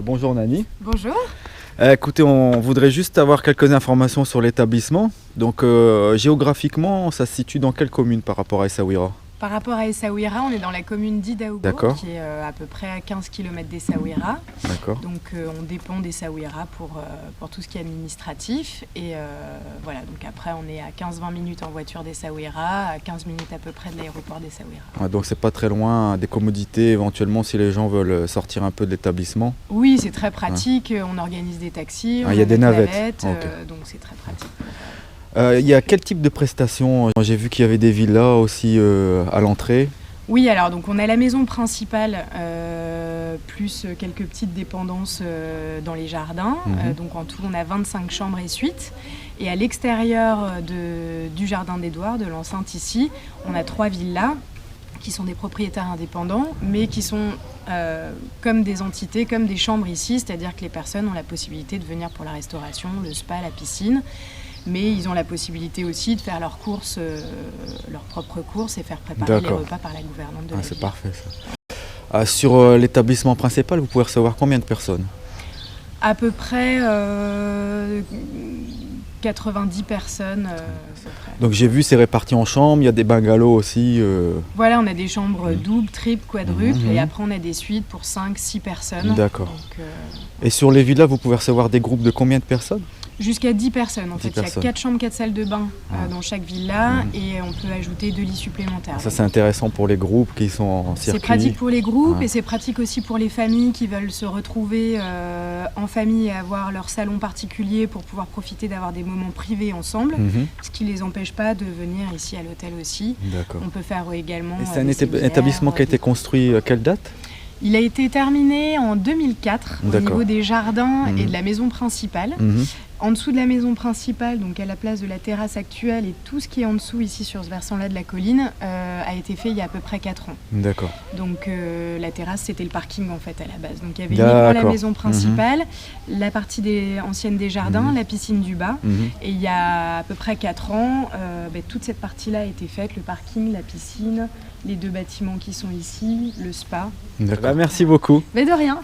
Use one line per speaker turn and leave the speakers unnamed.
Bonjour Nani.
Bonjour.
Écoutez, on voudrait juste avoir quelques informations sur l'établissement. Donc géographiquement, ça se situe dans quelle commune par rapport à Essaouira?
Par rapport à Essaouira, on est dans la commune d'Idaougo,
D'accord.
qui est à peu près à 15 km d'Essaouira.
D'accord.
Donc on dépend d'Essaouira pour tout ce qui est administratif. Et voilà, donc après on est à 15-20 minutes en voiture d'Essaouira, à 15 minutes à peu près de l'aéroport d'Essaouira.
Ah, donc c'est pas très loin, des commodités éventuellement si les gens veulent sortir un peu de l'établissement.
Oui, c'est très pratique, on organise des taxis,
Ah, il y a des navettes.
donc c'est très pratique.
Il y a quel type de prestations? J'ai vu qu'il y avait des villas aussi à l'entrée.
Oui, alors donc on a la maison principale, plus quelques petites dépendances dans les jardins. Donc en tout, on a 25 chambres et suites. Et à l'extérieur du jardin d'Édouard, de l'enceinte ici, on a 3 villas qui sont des propriétaires indépendants, mais qui sont comme des entités, comme des chambres ici, c'est-à-dire que les personnes ont la possibilité de venir pour la restauration, le spa, la piscine. Mais ils ont la possibilité aussi de faire leurs courses, leurs propres courses et faire préparer les repas par la gouvernante de la ville.
C'est parfait ça. Sur l'établissement principal, vous pouvez recevoir combien de personnes?
À peu près 90 personnes.
Donc j'ai vu c'est réparti en chambres, il y a des bungalows aussi.
Voilà, on a des chambres doubles, triples, quadruples et après on a des suites pour 5-6 personnes.
D'accord. Et sur les villas, vous pouvez recevoir des groupes de combien de personnes?
Jusqu'à 10 personnes. En fait, il y a 4 chambres, 4 salles de bain dans chaque villa et on peut ajouter 2 lits supplémentaires.
Ça, c'est intéressant pour les groupes qui sont en circuit.
C'est pratique pour les groupes et c'est pratique aussi pour les familles qui veulent se retrouver en famille et avoir leur salon particulier pour pouvoir profiter d'avoir des moments privés ensemble, ce qui ne les empêche pas de venir ici à l'hôtel aussi. On peut faire également.
Et c'est un établissement qui a été construit à quelle date?
Il a été terminé en 2004 au niveau des jardins et de la maison principale. En dessous de la maison principale, donc à la place de la terrasse actuelle et tout ce qui est en dessous ici sur ce versant-là de la colline, a été fait il y a à peu près 4 ans. D'accord. Donc la terrasse c'était le parking en fait à la base. Donc il y avait uniquement la maison principale, la partie ancienne des jardins, la piscine du bas. Et il y a à peu près 4 ans, toute cette partie-là a été faite, le parking, la piscine, les 2 bâtiments qui sont ici, le spa.
D'accord. Merci beaucoup.
Mais de rien.